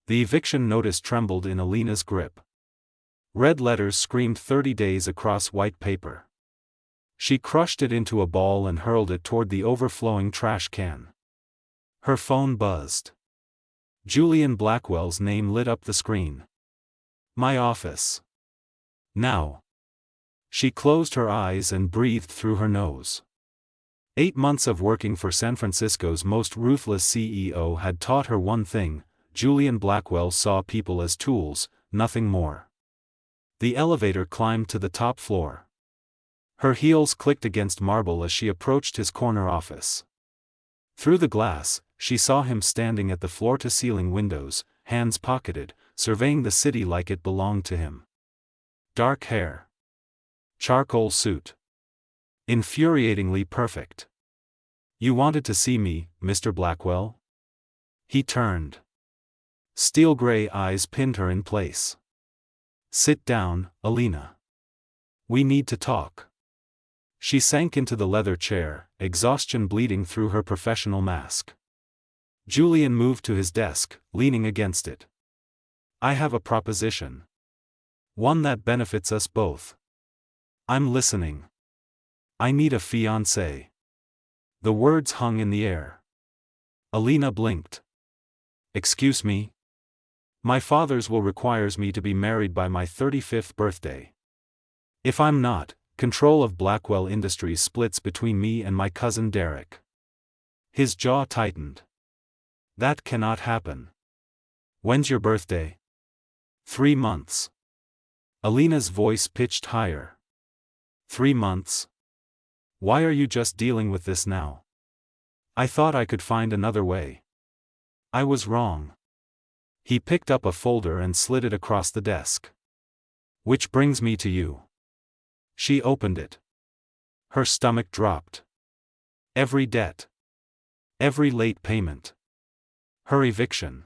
The eviction notice trembled in Alina's grip. Red letters screamed 30 days across white paper. She crushed it into a ball and hurled it toward the overflowing trash can. Her phone buzzed. Julian Blackwell's name lit up the screen. My office. Now. She closed her eyes and breathed through her nose. 8 months of working for San Francisco's most ruthless CEO had taught her one thing: Julian Blackwell saw people as tools, nothing more. The elevator climbed to the top floor. Her heels clicked against marble as she approached his corner office. Through the glass, she saw him standing at the floor-to-ceiling windows, hands pocketed, surveying the city like it belonged to him. Dark hair. Charcoal suit. Infuriatingly perfect. You wanted to see me, Mr. Blackwell? He turned. Steel gray eyes pinned her in place. Sit down, Alina. We need to talk. She sank into the leather chair, exhaustion bleeding through her professional mask. Julian moved to his desk, leaning against it. I have a proposition. One that benefits us both. I'm listening. I need a fiancé. The words hung in the air. Alina blinked. Excuse me? My father's will requires me to be married by my 35th birthday. If I'm not, control of Blackwell Industries splits between me and my cousin Derek. His jaw tightened. That cannot happen. When's your birthday? 3 months. Alina's voice pitched higher. 3 months? Why are you just dealing with this now? I thought I could find another way. I was wrong. He picked up a folder and slid it across the desk. Which brings me to you. She opened it. Her stomach dropped. Every debt. Every late payment. Her eviction.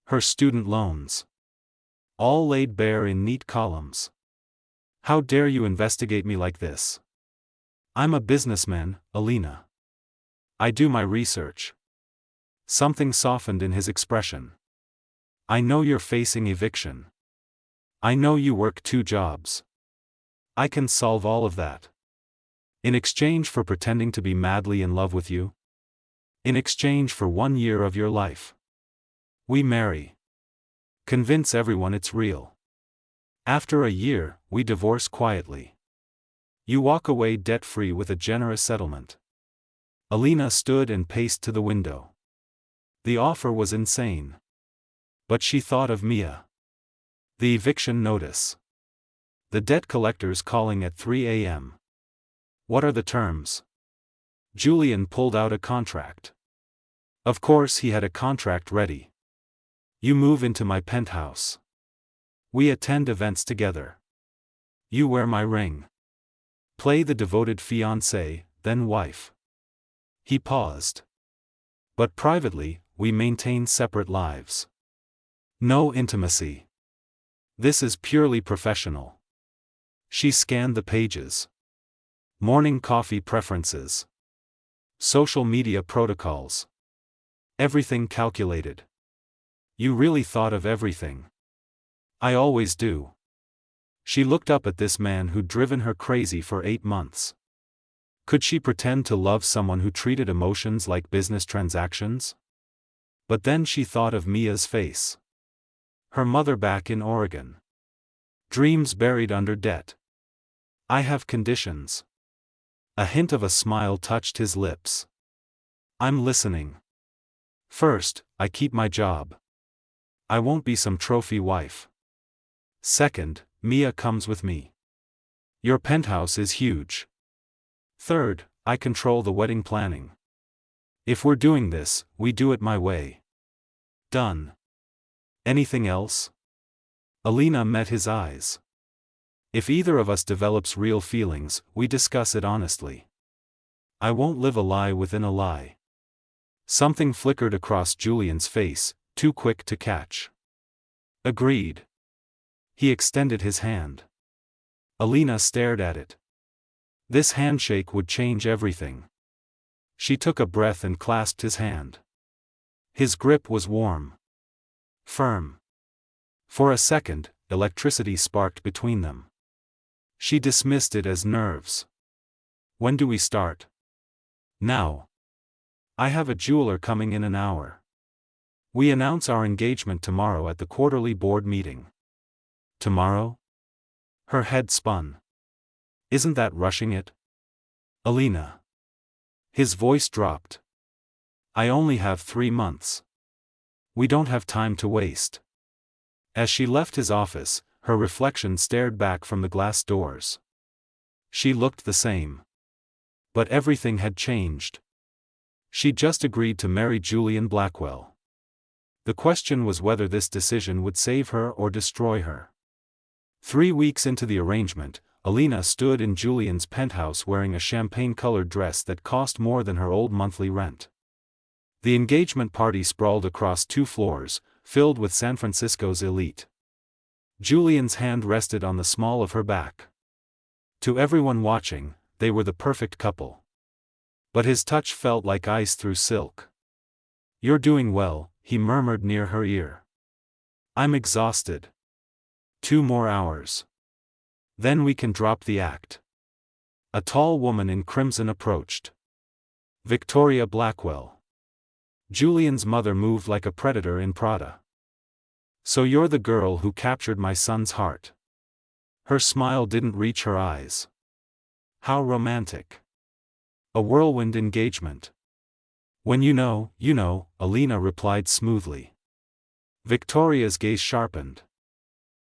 Her student loans. All laid bare in neat columns. How dare you investigate me like this? I'm a businessman, Alina. I do my research. Something softened in his expression. I know you're facing eviction. I know you work 2 jobs. I can solve all of that. In exchange for pretending to be madly in love with you? In exchange for 1 year of your life. We marry. Convince everyone it's real. After a year, we divorce quietly. You walk away debt-free with a generous settlement. Alina stood and paced to the window. The offer was insane. But she thought of Mia. The eviction notice. The debt collectors calling at 3 a.m. What are the terms? Julian pulled out a contract. Of course he had a contract ready. You move into my penthouse. We attend events together. You wear my ring. Play the devoted fiancé, then wife. He paused. But privately, we maintain separate lives. No intimacy. This is purely professional. She scanned the pages. Morning coffee preferences. Social media protocols. Everything calculated. You really thought of everything. I always do. She looked up at this man who'd driven her crazy for 8 months. Could she pretend to love someone who treated emotions like business transactions? But then she thought of Mia's face. Her mother back in Oregon. Dreams buried under debt. I have conditions. A hint of a smile touched his lips. I'm listening. First, I keep my job. I won't be some trophy wife. Second, Mia comes with me. Your penthouse is huge. Third, I control the wedding planning. If we're doing this, we do it my way. Done. Anything else? Alina met his eyes. If either of us develops real feelings, we discuss it honestly. I won't live a lie within a lie. Something flickered across Julian's face, too quick to catch. Agreed. He extended his hand. Alina stared at it. This handshake would change everything. She took a breath and clasped his hand. His grip was warm. Firm. For a second, electricity sparked between them. She dismissed it as nerves. When do we start? Now. I have a jeweler coming in an hour. We announce our engagement tomorrow at the quarterly board meeting. Tomorrow? Her head spun. Isn't that rushing it? Alina. His voice dropped. I only have 3 months. We don't have time to waste. As she left his office, her reflection stared back from the glass doors. She looked the same. But everything had changed. She'd just agreed to marry Julian Blackwell. The question was whether this decision would save her or destroy her. 3 weeks into the arrangement, Alina stood in Julian's penthouse wearing a champagne-colored dress that cost more than her old monthly rent. The engagement party sprawled across 2 floors, filled with San Francisco's elite. Julian's hand rested on the small of her back. To everyone watching, they were the perfect couple. But his touch felt like ice through silk. You're doing well, he murmured near her ear. I'm exhausted. 2 more hours. Then we can drop the act. A tall woman in crimson approached. Victoria Blackwell. Julian's mother moved like a predator in Prada. So you're the girl who captured my son's heart. Her smile didn't reach her eyes. How romantic. A whirlwind engagement. When you know, Alina replied smoothly. Victoria's gaze sharpened.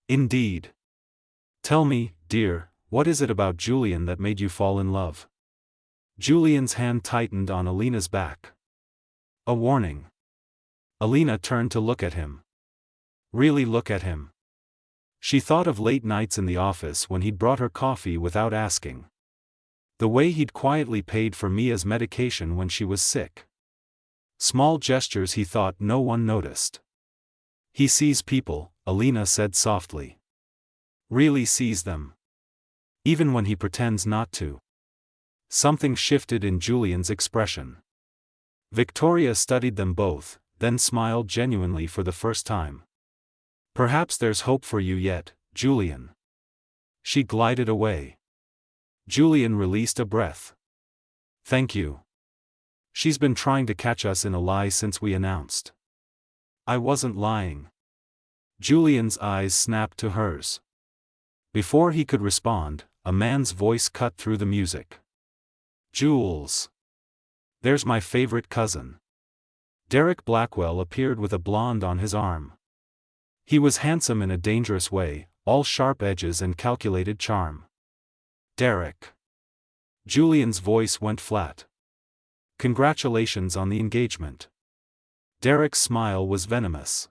Indeed. Tell me, dear, what is it about Julian that made you fall in love? Julian's hand tightened on Alina's back. A warning. Alina turned to look at him. Really look at him. She thought of late nights in the office when he'd brought her coffee without asking. The way he'd quietly paid for Mia's medication when she was sick. Small gestures he thought no one noticed. He sees people, Alina said softly. Really sees them. Even when he pretends not to. Something shifted in Julian's expression. Victoria studied them both, then smiled genuinely for the first time. Perhaps there's hope for you yet, Julian. She glided away. Julian released a breath. Thank you. She's been trying to catch us in a lie since we announced. I wasn't lying. Julian's eyes snapped to hers. Before he could respond, a man's voice cut through the music. Jules. There's my favorite cousin. Derek Blackwell appeared with a blonde on his arm. He was handsome in a dangerous way, all sharp edges and calculated charm. Derek. Julian's voice went flat. Congratulations on the engagement. Derek's smile was venomous.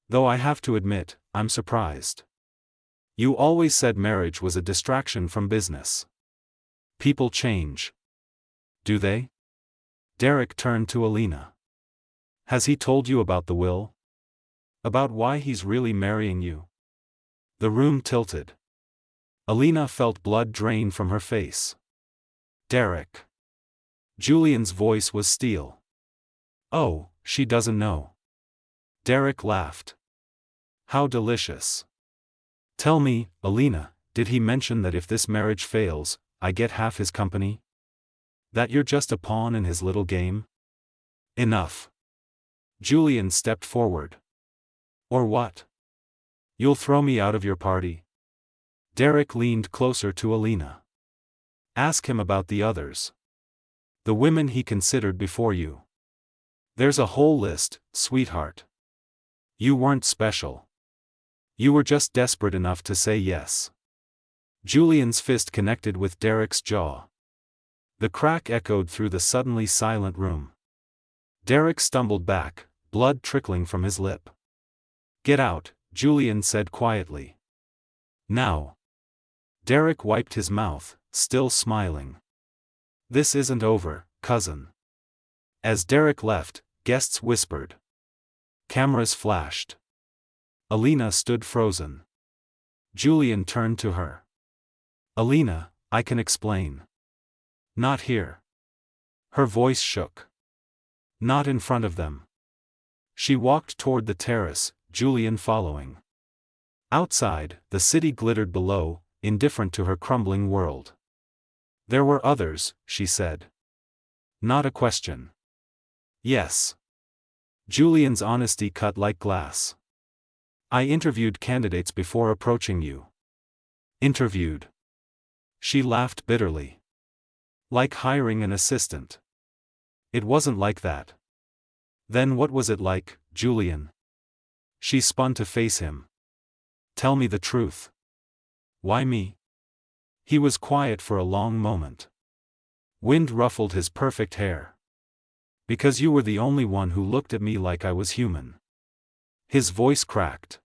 Though I have to admit, I'm surprised. You always said marriage was a distraction from business. People change. Do they? Derek turned to Alina. Has he told you about the will? About why he's really marrying you? The room tilted. Alina felt blood drain from her face. Derek. Julian's voice was steel. Oh, she doesn't know. Derek laughed. How delicious. Tell me, Alina, did he mention that if this marriage fails, I get half his company? That you're just a pawn in his little game? Enough. Julian stepped forward. Or what? You'll throw me out of your party? Derek leaned closer to Alina. Ask him about the others. The women he considered before you. There's a whole list, sweetheart. You weren't special. You were just desperate enough to say yes. Julian's fist connected with Derek's jaw. The crack echoed through the suddenly silent room. Derek stumbled back, blood trickling from his lip. Get out, Julian said quietly. Now. Derek wiped his mouth, still smiling. This isn't over, cousin. As Derek left, guests whispered. Cameras flashed. Alina stood frozen. Julian turned to her. Alina, I can explain. Not here. Her voice shook. Not in front of them. She walked toward the terrace, Julian following. Outside, the city glittered below, indifferent to her crumbling world. There were others, she said. Not a question. Yes. Julian's honesty cut like glass. I interviewed candidates before approaching you. Interviewed. She laughed bitterly. Like hiring an assistant. It wasn't like that. Then what was it like, Julian? She spun to face him. Tell me the truth. Why me? He was quiet for a long moment. Wind ruffled his perfect hair. Because you were the only one who looked at me like I was human. His voice cracked.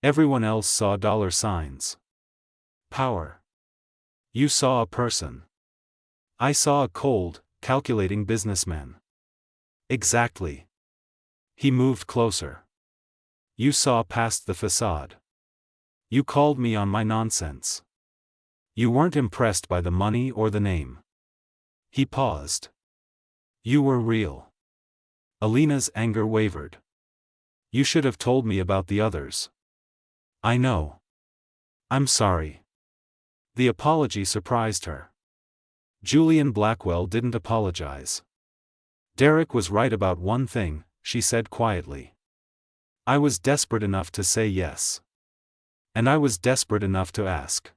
Everyone else saw dollar signs. Power. You saw a person. I saw a cold, calculating businessman. Exactly. He moved closer. You saw past the facade. You called me on my nonsense. You weren't impressed by the money or the name. He paused. You were real. Alina's anger wavered. You should have told me about the others. I know. I'm sorry. The apology surprised her. Julian Blackwell didn't apologize. Derek was right about one thing, she said quietly. I was desperate enough to say yes. And I was desperate enough to ask.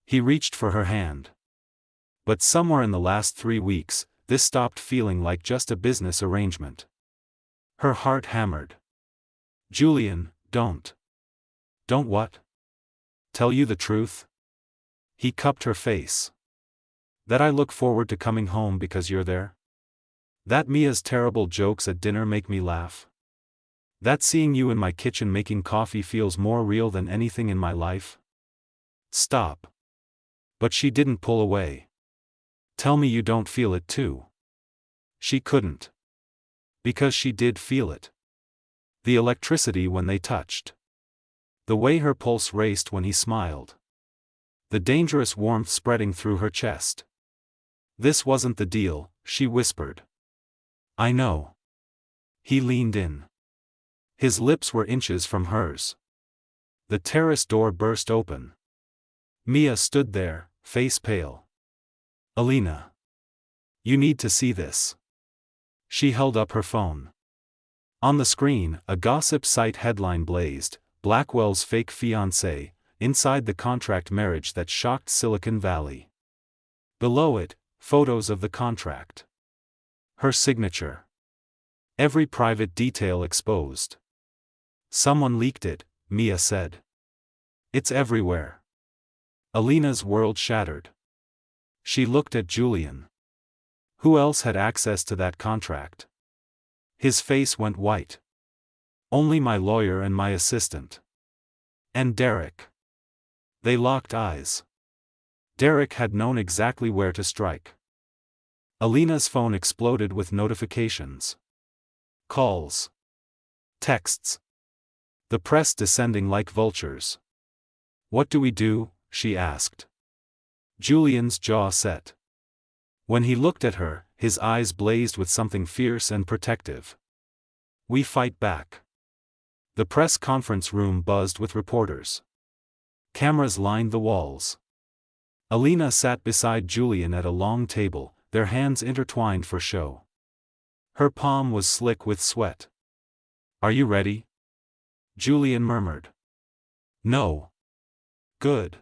He reached for her hand. But somewhere in the last 3 weeks, this stopped feeling like just a business arrangement. Her heart hammered. Julian, don't. Don't what? Tell you the truth? He cupped her face. That I look forward to coming home because you're there? That Mia's terrible jokes at dinner make me laugh? That seeing you in my kitchen making coffee feels more real than anything in my life? Stop. But she didn't pull away. Tell me you don't feel it too. She couldn't. Because she did feel it. The electricity when they touched. The way her pulse raced when he smiled. The dangerous warmth spreading through her chest. This wasn't the deal, she whispered. I know. He leaned in. His lips were inches from hers. The terrace door burst open. Mia stood there, face pale. Alina. You need to see this. She held up her phone. On the screen, a gossip site headline blazed, Blackwell's fake fiancé, inside the contract marriage that shocked Silicon Valley. Below it, photos of the contract. Her signature. Every private detail exposed. Someone leaked it, Mia said. It's everywhere. Alina's world shattered. She looked at Julian. Who else had access to that contract? His face went white. Only my lawyer and my assistant. And Derek. They locked eyes. Derek had known exactly where to strike. Alina's phone exploded with notifications. Calls. Texts. The press descending like vultures. What do we do? She asked. Julian's jaw set. When he looked at her, his eyes blazed with something fierce and protective. We fight back. The press conference room buzzed with reporters. Cameras lined the walls. Alina sat beside Julian at a long table, their hands intertwined for show. Her palm was slick with sweat. Are you ready? Julian murmured. No. Good.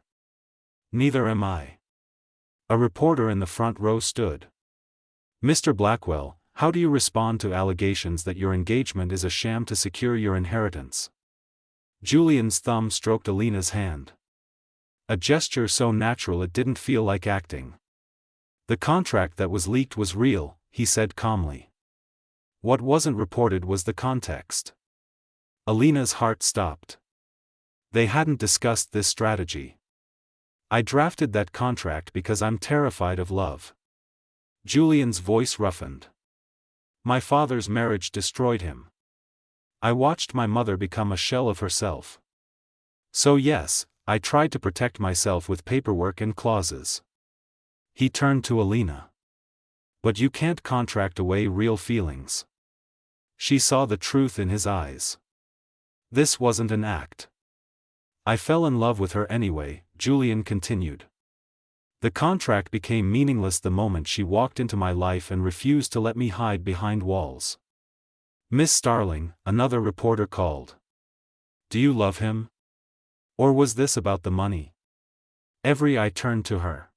Neither am I. A reporter in the front row stood. Mr. Blackwell, how do you respond to allegations that your engagement is a sham to secure your inheritance? Julian's thumb stroked Alina's hand. A gesture so natural it didn't feel like acting. The contract that was leaked was real, he said calmly. What wasn't reported was the context. Alina's heart stopped. They hadn't discussed this strategy. I drafted that contract because I'm terrified of love. Julian's voice roughened. My father's marriage destroyed him. I watched my mother become a shell of herself. So yes, I tried to protect myself with paperwork and clauses. He turned to Alina. But you can't contract away real feelings. She saw the truth in his eyes. This wasn't an act. I fell in love with her anyway, Julian continued. The contract became meaningless the moment she walked into my life and refused to let me hide behind walls. Miss Starling, another reporter called. Do you love him? Or was this about the money? Every eye turned to her.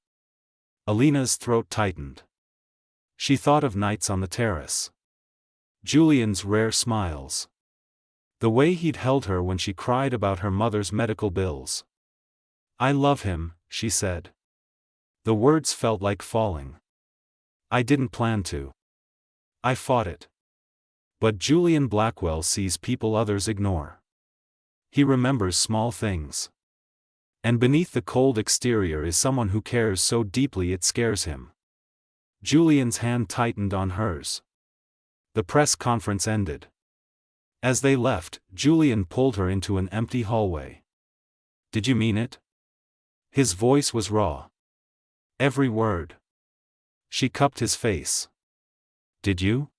Alina's throat tightened. She thought of nights on the terrace. Julian's rare smiles. The way he'd held her when she cried about her mother's medical bills. I love him, she said. The words felt like falling. I didn't plan to. I fought it. But Julian Blackwell sees people others ignore. He remembers small things. And beneath the cold exterior is someone who cares so deeply it scares him. Julian's hand tightened on hers. The press conference ended. As they left, Julian pulled her into an empty hallway. Did you mean it? His voice was raw. Every word. She cupped his face. Did you?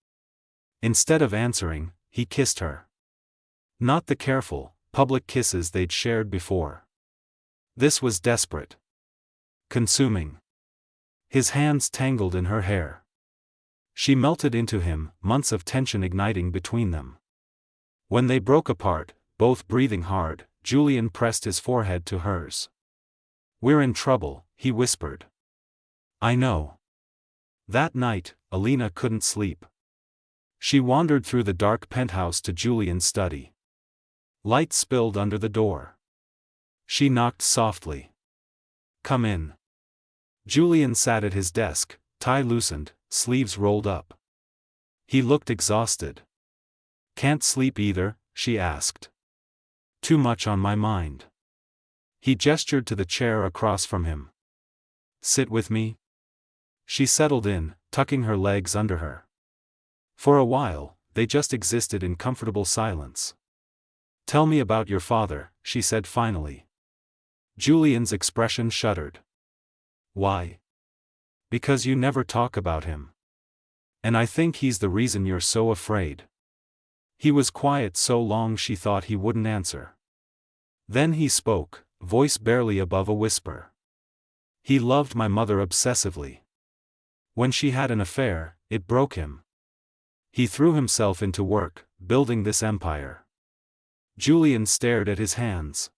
Instead of answering, he kissed her. Not the careful, public kisses they'd shared before. This was desperate. Consuming. His hands tangled in her hair. She melted into him, months of tension igniting between them. When they broke apart, both breathing hard, Julian pressed his forehead to hers. We're in trouble, he whispered. I know. That night, Alina couldn't sleep. She wandered through the dark penthouse to Julian's study. Light spilled under the door. She knocked softly. Come in. Julian sat at his desk, tie loosened, sleeves rolled up. He looked exhausted. Can't sleep either, she asked. Too much on my mind. He gestured to the chair across from him. Sit with me. She settled in, tucking her legs under her. For a while, they just existed in comfortable silence. Tell me about your father, she said finally. Julian's expression shuddered. Why? Because you never talk about him. And I think he's the reason you're so afraid. He was quiet so long she thought he wouldn't answer. Then he spoke, voice barely above a whisper. He loved my mother obsessively. When she had an affair, it broke him. He threw himself into work, building this empire. Julian stared at his hands.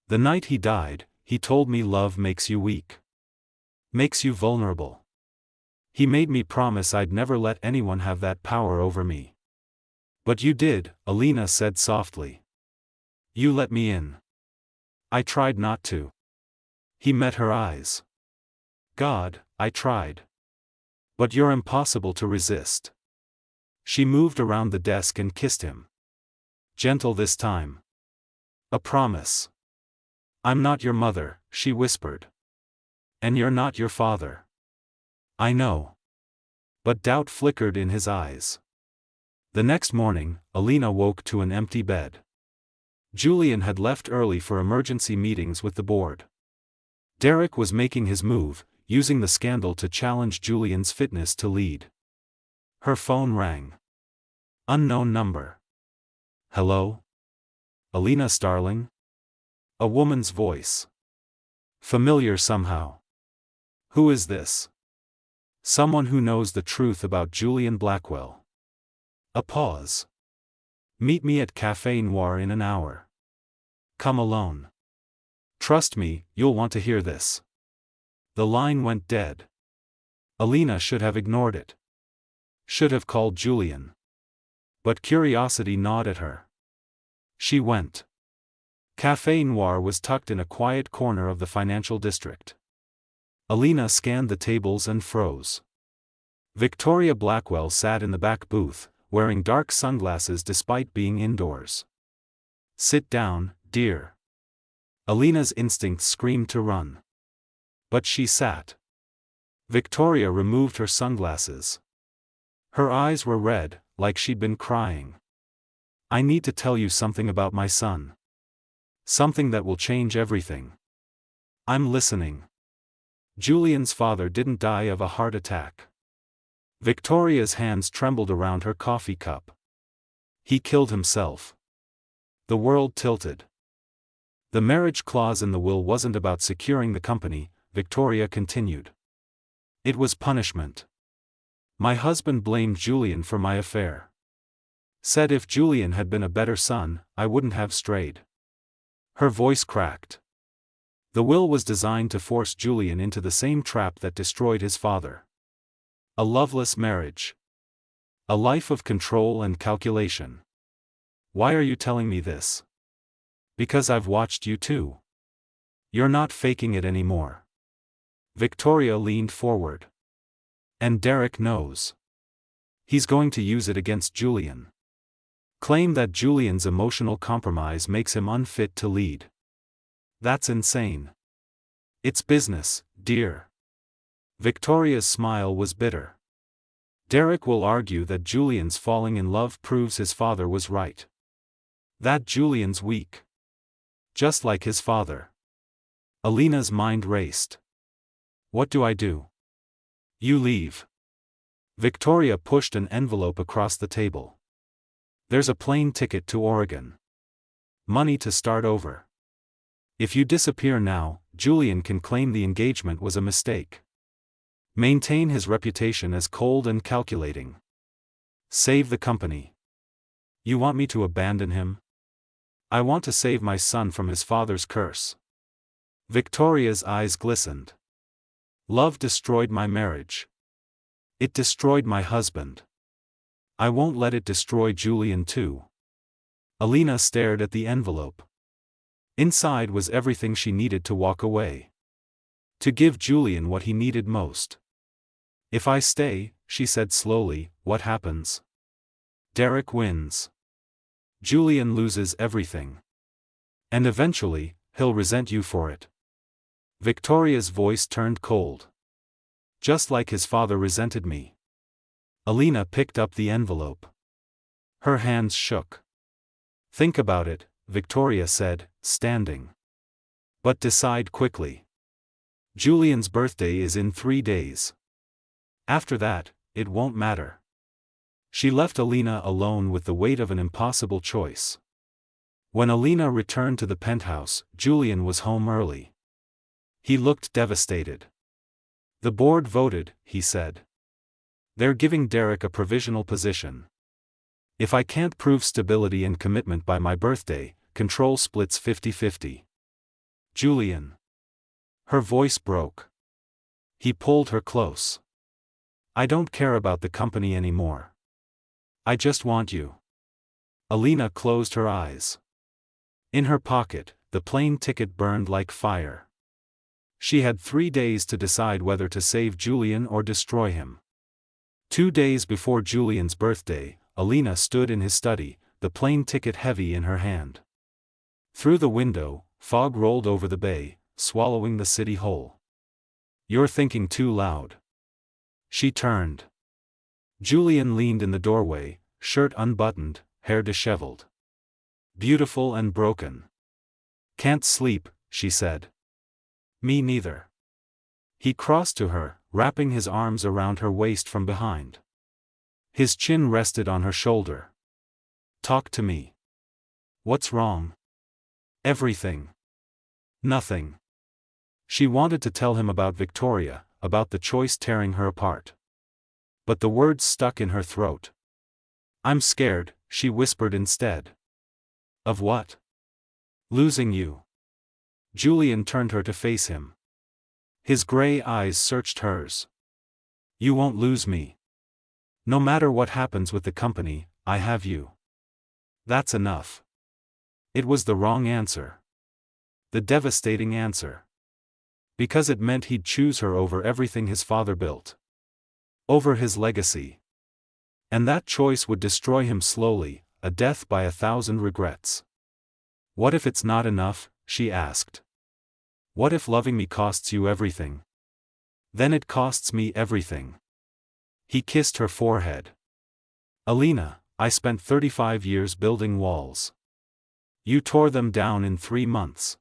The night he died, he told me love makes you weak. Makes you vulnerable. He made me promise I'd never let anyone have that power over me. But you did, Alina said softly. You let me in. I tried not to. He met her eyes. God, I tried. But you're impossible to resist. She moved around the desk and kissed him. Gentle this time. A promise. I'm not your mother, she whispered. And you're not your father. I know. But doubt flickered in his eyes. The next morning, Alina woke to an empty bed. Julian had left early for emergency meetings with the board. Derek was making his move, using the scandal to challenge Julian's fitness to lead. Her phone rang. Unknown number. Hello? Alina Starling? A woman's voice. Familiar somehow. Who is this? Someone who knows the truth about Julian Blackwell. A pause. Meet me at Café Noir in an hour. Come alone. Trust me, you'll want to hear this. The line went dead. Alina should have ignored it. Should have called Julian. But curiosity gnawed at her. She went. Café Noir was tucked in a quiet corner of the financial district. Alina scanned the tables and froze. Victoria Blackwell sat in the back booth, wearing dark sunglasses despite being indoors. Sit down, dear. Alina's instincts screamed to run. But she sat. Victoria removed her sunglasses. Her eyes were red, like she'd been crying. I need to tell you something about my son. Something that will change everything. I'm listening. Julian's father didn't die of a heart attack. Victoria's hands trembled around her coffee cup. He killed himself. The world tilted. The marriage clause in the will wasn't about securing the company, Victoria continued. It was punishment. My husband blamed Julian for my affair. Said if Julian had been a better son, I wouldn't have strayed. Her voice cracked. The will was designed to force Julian into the same trap that destroyed his father. A loveless marriage. A life of control and calculation. Why are you telling me this? Because I've watched you too. You're not faking it anymore. Victoria leaned forward. And Derek knows. He's going to use it against Julian. Claim that Julian's emotional compromise makes him unfit to lead. That's insane. It's business, dear. Victoria's smile was bitter. Derek will argue that Julian's falling in love proves his father was right. That Julian's weak. Just like his father. Alina's mind raced. What do I do? You leave. Victoria pushed an envelope across the table. There's a plane ticket to Oregon. Money to start over. If you disappear now, Julian can claim the engagement was a mistake. Maintain his reputation as cold and calculating. Save the company. You want me to abandon him? I want to save my son from his father's curse. Victoria's eyes glistened. Love destroyed my marriage. It destroyed my husband. I won't let it destroy Julian too. Alina stared at the envelope. Inside was everything she needed to walk away. To give Julian what he needed most. If I stay, she said slowly, what happens? Derek wins. Julian loses everything. And eventually, he'll resent you for it. Victoria's voice turned cold. Just like his father resented me. Alina picked up the envelope. Her hands shook. Think about it, Victoria said, standing. But decide quickly. Julian's birthday is in 3 days. After that, it won't matter. She left Alina alone with the weight of an impossible choice. When Alina returned to the penthouse, Julian was home early. He looked devastated. The board voted, he said. They're giving Derek a provisional position. If I can't prove stability and commitment by my birthday, control splits 50-50. Julian. Her voice broke. He pulled her close. I don't care about the company anymore. I just want you. Alina closed her eyes. In her pocket, the plane ticket burned like fire. She had 3 days to decide whether to save Julian or destroy him. 2 days before Julian's birthday, Alina stood in his study, the plane ticket heavy in her hand. Through the window, fog rolled over the bay, swallowing the city whole. You're thinking too loud. She turned. Julian leaned in the doorway, shirt unbuttoned, hair disheveled. Beautiful and broken. Can't sleep, she said. Me neither. He crossed to her, wrapping his arms around her waist from behind. His chin rested on her shoulder. Talk to me. What's wrong? Everything. Nothing. She wanted to tell him about Victoria, about the choice tearing her apart. But the words stuck in her throat. I'm scared, she whispered instead. Of what? Losing you. Julian turned her to face him. His gray eyes searched hers. You won't lose me. No matter what happens with the company, I have you. That's enough. It was the wrong answer. The devastating answer. Because it meant he'd choose her over everything his father built. Over his legacy. And that choice would destroy him slowly, a death by 1,000 regrets. What if it's not enough? She asked. What if loving me costs you everything? Then it costs me everything. He kissed her forehead. Alina, I spent 35 years building walls. You tore them down in 3 months.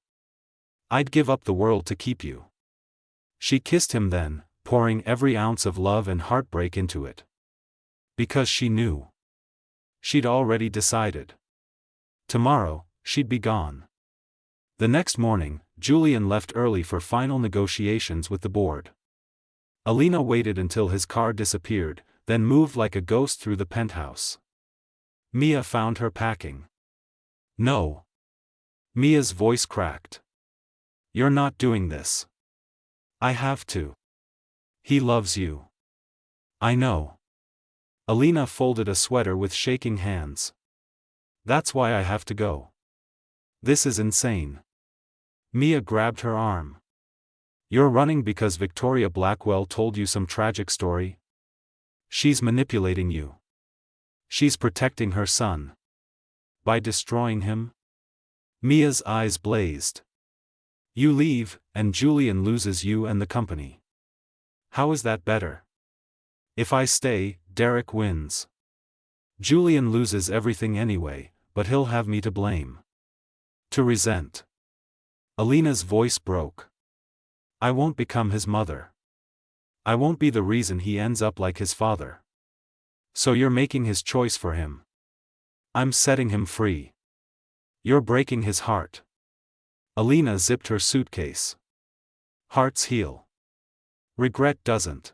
I'd give up the world to keep you. She kissed him then, pouring every ounce of love and heartbreak into it. Because she knew. She'd already decided. Tomorrow, she'd be gone. The next morning, Julian left early for final negotiations with the board. Alina waited until his car disappeared, then moved like a ghost through the penthouse. Mia found her packing. No. Mia's voice cracked. You're not doing this. I have to. He loves you. I know. Alina folded a sweater with shaking hands. That's why I have to go. This is insane. Mia grabbed her arm. You're running because Victoria Blackwell told you some tragic story? She's manipulating you. She's protecting her son. By destroying him? Mia's eyes blazed. You leave, and Julian loses you and the company. How is that better? If I stay, Derek wins. Julian loses everything anyway, but he'll have me to blame. To resent. Alina's voice broke. I won't become his mother. I won't be the reason he ends up like his father. So you're making his choice for him. I'm setting him free. You're breaking his heart. Alina zipped her suitcase. Hearts heal. Regret doesn't.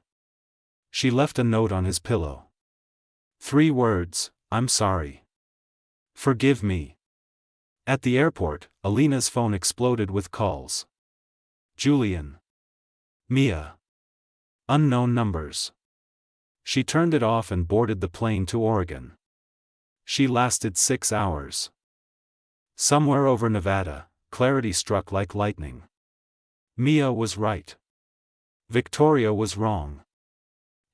She left a note on his pillow. 3 words, I'm sorry. Forgive me. At the airport, Alina's phone exploded with calls. Julian. Mia. Unknown numbers. She turned it off and boarded the plane to Oregon. She lasted 6 hours. Somewhere over Nevada, clarity struck like lightning. Mia was right. Victoria was wrong.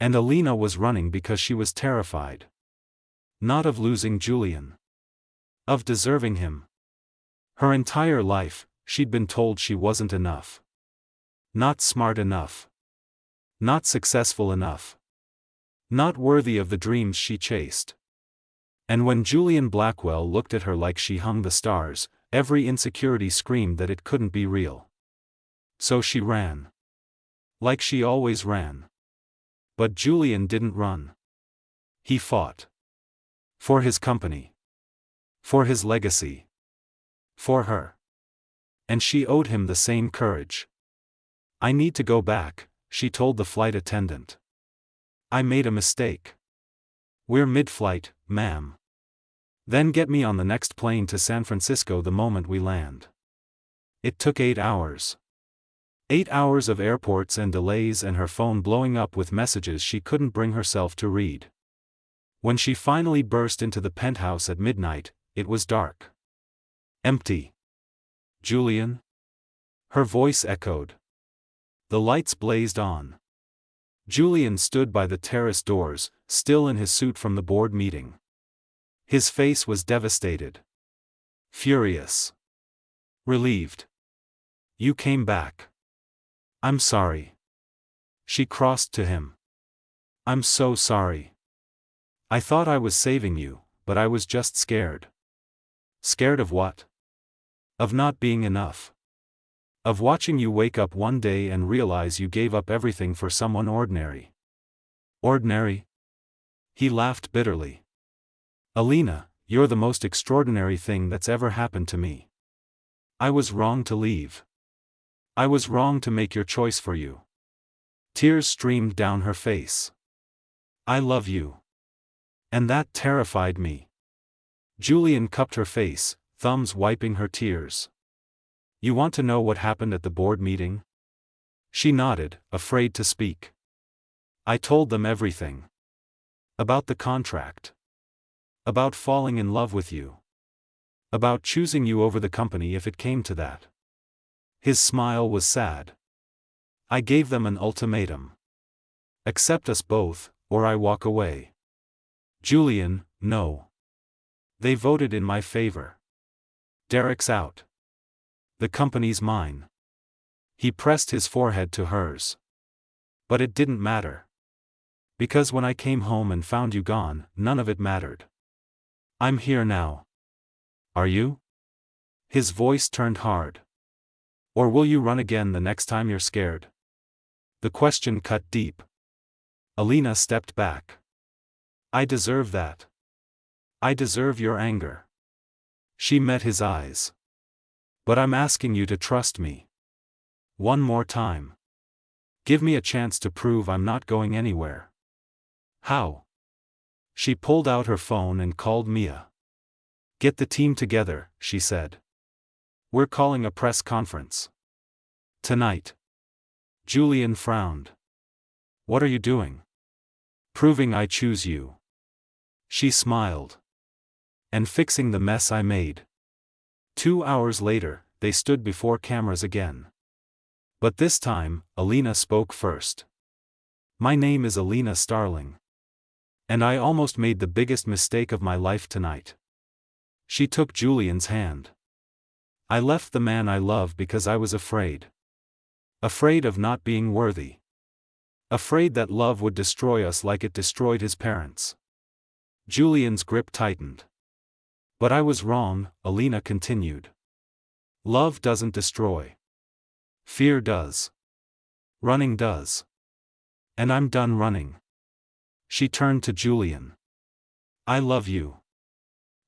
And Alina was running because she was terrified. Not of losing Julian. Of deserving him. Her entire life, she'd been told she wasn't enough. Not smart enough. Not successful enough. Not worthy of the dreams she chased. And when Julian Blackwell looked at her like she hung the stars, every insecurity screamed that it couldn't be real. So she ran. Like she always ran. But Julian didn't run. He fought. For his company. For his legacy. For her. And she owed him the same courage. I need to go back, she told the flight attendant. I made a mistake. We're mid-flight, ma'am. Then get me on the next plane to San Francisco the moment we land. It took 8 hours. 8 hours of airports and delays and her phone blowing up with messages she couldn't bring herself to read. When she finally burst into the penthouse at midnight, it was dark. Empty. Julian? Her voice echoed. The lights blazed on. Julian stood by the terrace doors, still in his suit from the board meeting. His face was devastated. Furious. Relieved. You came back. I'm sorry. She crossed to him. I'm so sorry. I thought I was saving you, but I was just scared. Scared of what? Of not being enough. Of watching you wake up one day and realize you gave up everything for someone ordinary. Ordinary? He laughed bitterly. Alina, you're the most extraordinary thing that's ever happened to me. I was wrong to leave. I was wrong to make your choice for you. Tears streamed down her face. I love you. And that terrified me. Julian cupped her face, thumbs wiping her tears. You want to know what happened at the board meeting? She nodded, afraid to speak. I told them everything. About the contract. About falling in love with you. About choosing you over the company if it came to that. His smile was sad. I gave them an ultimatum. Accept us both, or I walk away. Julian, no. They voted in my favor. Derek's out. The company's mine. He pressed his forehead to hers. But it didn't matter. Because when I came home and found you gone, none of it mattered. I'm here now. Are you? His voice turned hard. Or will you run again the next time you're scared? The question cut deep. Alina stepped back. I deserve that. I deserve your anger. She met his eyes. But I'm asking you to trust me. One more time. Give me a chance to prove I'm not going anywhere. How? She pulled out her phone and called Mia. Get the team together, she said. We're calling a press conference. Tonight. Julian frowned. What are you doing? Proving I choose you. She smiled. And fixing the mess I made. 2 hours later, they stood before cameras again. But this time, Alina spoke first. My name is Alina Starling. And I almost made the biggest mistake of my life tonight. She took Julian's hand. I left the man I love because I was afraid. Afraid of not being worthy. Afraid that love would destroy us like it destroyed his parents. Julian's grip tightened. But I was wrong, Alina continued. Love doesn't destroy. Fear does. Running does. And I'm done running. She turned to Julian. I love you.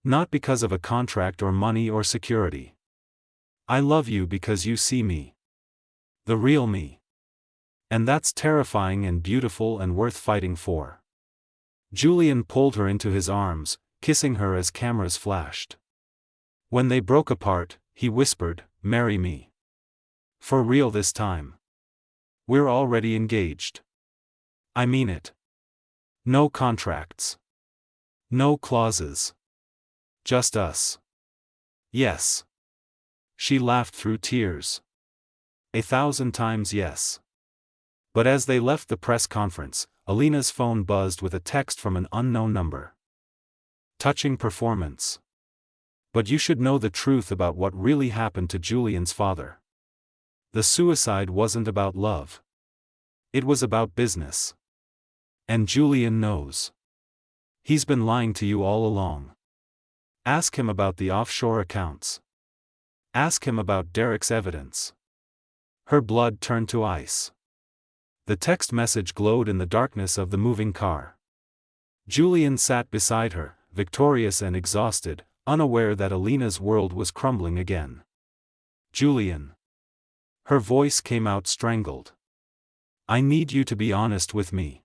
Not because of a contract or money or security. I love you because you see me. The real me. And that's terrifying and beautiful and worth fighting for. Julian pulled her into his arms, kissing her as cameras flashed. When they broke apart, he whispered, "Marry me. For real this time. We're already engaged. I mean it. No contracts. No clauses. Just us." Yes. She laughed through tears. 1,000 times yes. But as they left the press conference, Alina's phone buzzed with a text from an unknown number. Touching performance. But you should know the truth about what really happened to Julian's father. The suicide wasn't about love. It was about business. And Julian knows. He's been lying to you all along. Ask him about the offshore accounts. Ask him about Derek's evidence. Her blood turned to ice. The text message glowed in the darkness of the moving car. Julian sat beside her, victorious and exhausted, unaware that Alina's world was crumbling again. Julian. Her voice came out strangled. I need you to be honest with me.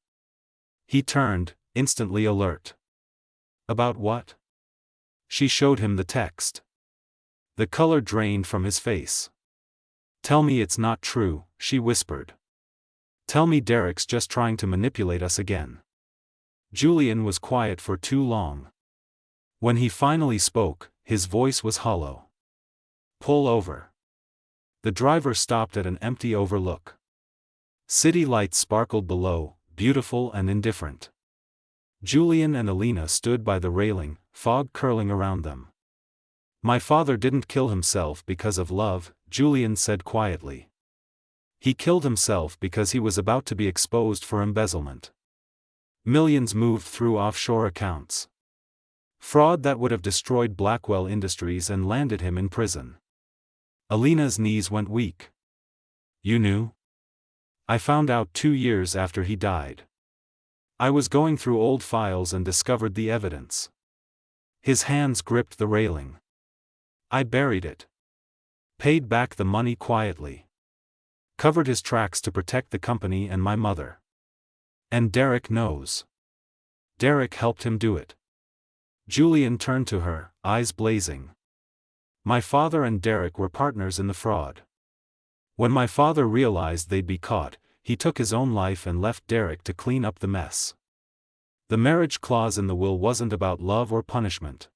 He turned, instantly alert. About what? She showed him the text. The color drained from his face. Tell me it's not true, she whispered. Tell me Derek's just trying to manipulate us again. Julian was quiet for too long. When he finally spoke, his voice was hollow. Pull over. The driver stopped at an empty overlook. City lights sparkled below, beautiful and indifferent. Julian and Alina stood by the railing, fog curling around them. My father didn't kill himself because of love, Julian said quietly. He killed himself because he was about to be exposed for embezzlement. Millions moved through offshore accounts. Fraud that would have destroyed Blackwell Industries and landed him in prison. Alina's knees went weak. You knew? I found out 2 years after he died. I was going through old files and discovered the evidence. His hands gripped the railing. I buried it. Paid back the money quietly. Covered his tracks to protect the company and my mother. And Derek knows. Derek helped him do it. Julian turned to her, eyes blazing. My father and Derek were partners in the fraud. When my father realized they'd be caught, he took his own life and left Derek to clean up the mess. The marriage clause in the will wasn't about love or punishment.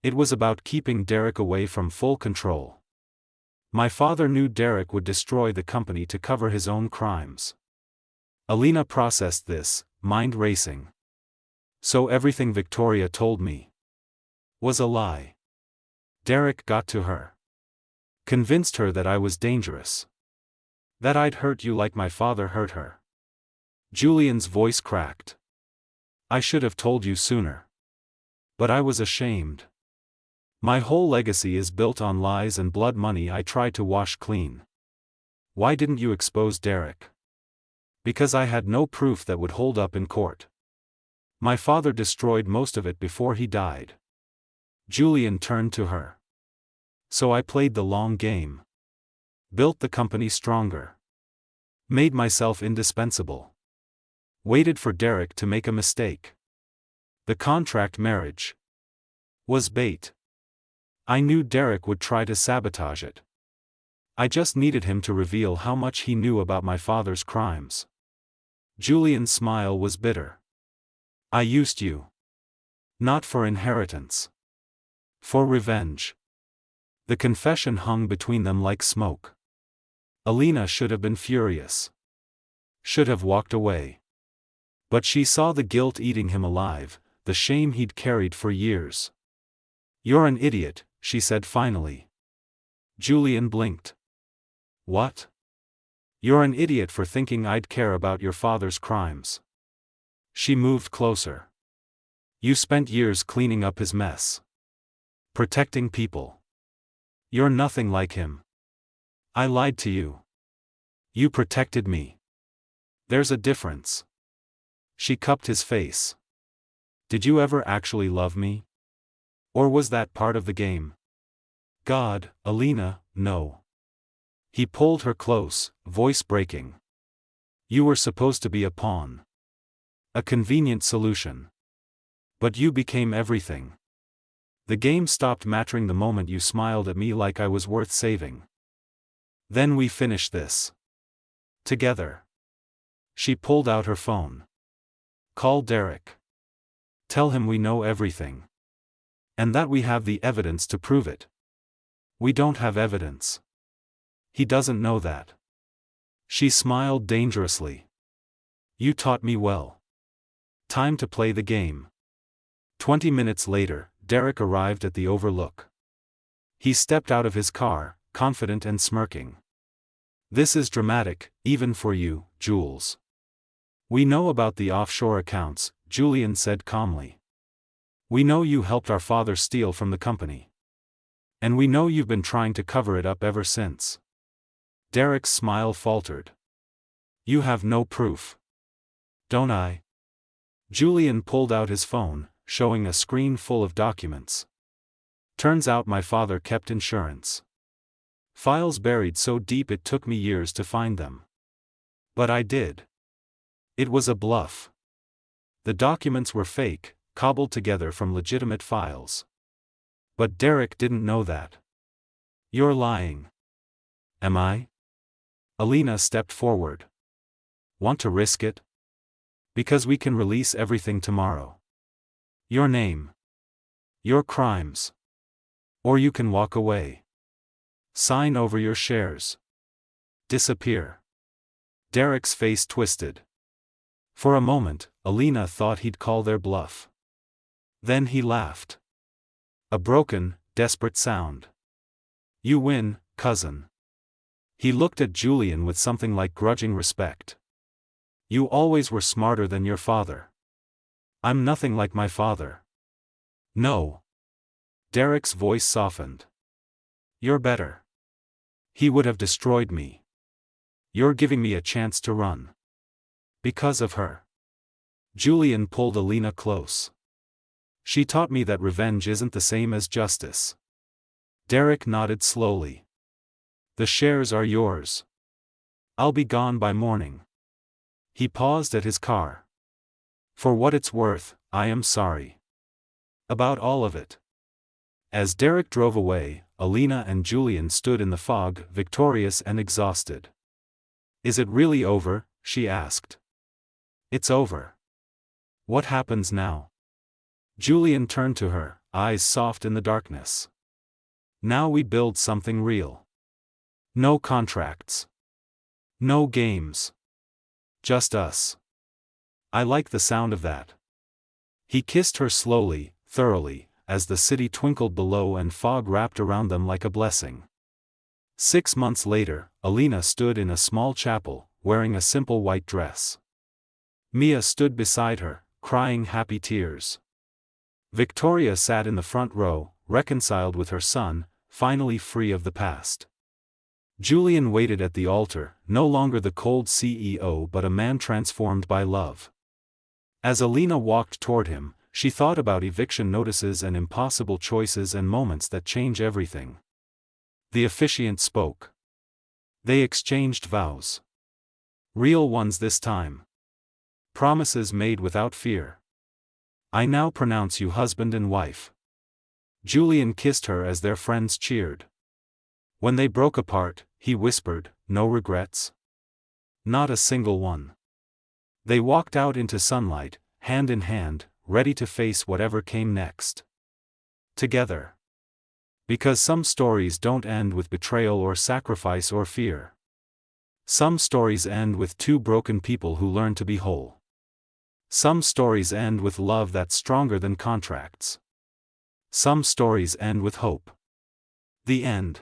It was about keeping Derek away from full control. My father knew Derek would destroy the company to cover his own crimes. Alina processed this, mind racing. So everything Victoria told me was a lie. Derek got to her. Convinced her that I was dangerous. That I'd hurt you like my father hurt her. Julian's voice cracked. I should have told you sooner. But I was ashamed. My whole legacy is built on lies and blood money I tried to wash clean. Why didn't you expose Derek? Because I had no proof that would hold up in court. My father destroyed most of it before he died. Julian turned to her. So I played the long game. Built the company stronger. Made myself indispensable. Waited for Derek to make a mistake. The contract marriage was bait. I knew Derek would try to sabotage it. I just needed him to reveal how much he knew about my father's crimes. Julian's smile was bitter. I used you. Not for inheritance. For revenge. The confession hung between them like smoke. Alina should have been furious. Should have walked away. But she saw the guilt eating him alive, the shame he'd carried for years. You're an idiot, she said finally. Julian blinked. What? You're an idiot for thinking I'd care about your father's crimes. She moved closer. You spent years cleaning up his mess. Protecting people. You're nothing like him. I lied to you. You protected me. There's a difference. She cupped his face. Did you ever actually love me? Or was that part of the game? God, Alina, no. He pulled her close, voice breaking. You were supposed to be a pawn. A convenient solution. But you became everything. The game stopped mattering the moment you smiled at me like I was worth saving. Then we finished this. Together. She pulled out her phone. Call Derek. Tell him we know everything. And that we have the evidence to prove it. We don't have evidence. He doesn't know that. She smiled dangerously. You taught me well. Time to play the game. 20 minutes later, Derek arrived at the Overlook. He stepped out of his car, confident and smirking. This is dramatic, even for you, Jules. We know about the offshore accounts, Julian said calmly. We know you helped our father steal from the company. And we know you've been trying to cover it up ever since. Derek's smile faltered. You have no proof. Don't I? Julian pulled out his phone, showing a screen full of documents. Turns out my father kept insurance. Files buried so deep it took me years to find them. But I did. It was a bluff. The documents were fake, cobbled together from legitimate files. But Derek didn't know that. You're lying. Am I? Alina stepped forward. Want to risk it? Because we can release everything tomorrow. Your name. Your crimes. Or you can walk away. Sign over your shares. Disappear. Derek's face twisted. For a moment, Alina thought he'd call their bluff. Then he laughed. A broken, desperate sound. You win, cousin. He looked at Julian with something like grudging respect. You always were smarter than your father. I'm nothing like my father. No. Derek's voice softened. You're better. He would have destroyed me. You're giving me a chance to run. Because of her. Julian pulled Alina close. She taught me that revenge isn't the same as justice. Derek nodded slowly. The shares are yours. I'll be gone by morning. He paused at his car. For what it's worth, I am sorry. About all of it. As Derek drove away, Alina and Julian stood in the fog, victorious and exhausted. Is it really over? She asked. It's over. What happens now? Julian turned to her, eyes soft in the darkness. Now we build something real. No contracts. No games. Just us. I like the sound of that. He kissed her slowly, thoroughly, as the city twinkled below and fog wrapped around them like a blessing. 6 months later, Alina stood in a small chapel, wearing a simple white dress. Mia stood beside her, crying happy tears. Victoria sat in the front row, reconciled with her son, finally free of the past. Julian waited at the altar, no longer the cold CEO but a man transformed by love. As Alina walked toward him, she thought about eviction notices and impossible choices and moments that change everything. The officiant spoke. They exchanged vows. Real ones this time. Promises made without fear. I now pronounce you husband and wife. Julian kissed her as their friends cheered. When they broke apart, he whispered, no regrets? Not a single one. They walked out into sunlight, hand in hand, ready to face whatever came next. Together. Because some stories don't end with betrayal or sacrifice or fear. Some stories end with two broken people who learn to be whole. Some stories end with love that's stronger than contracts. Some stories end with hope. The end.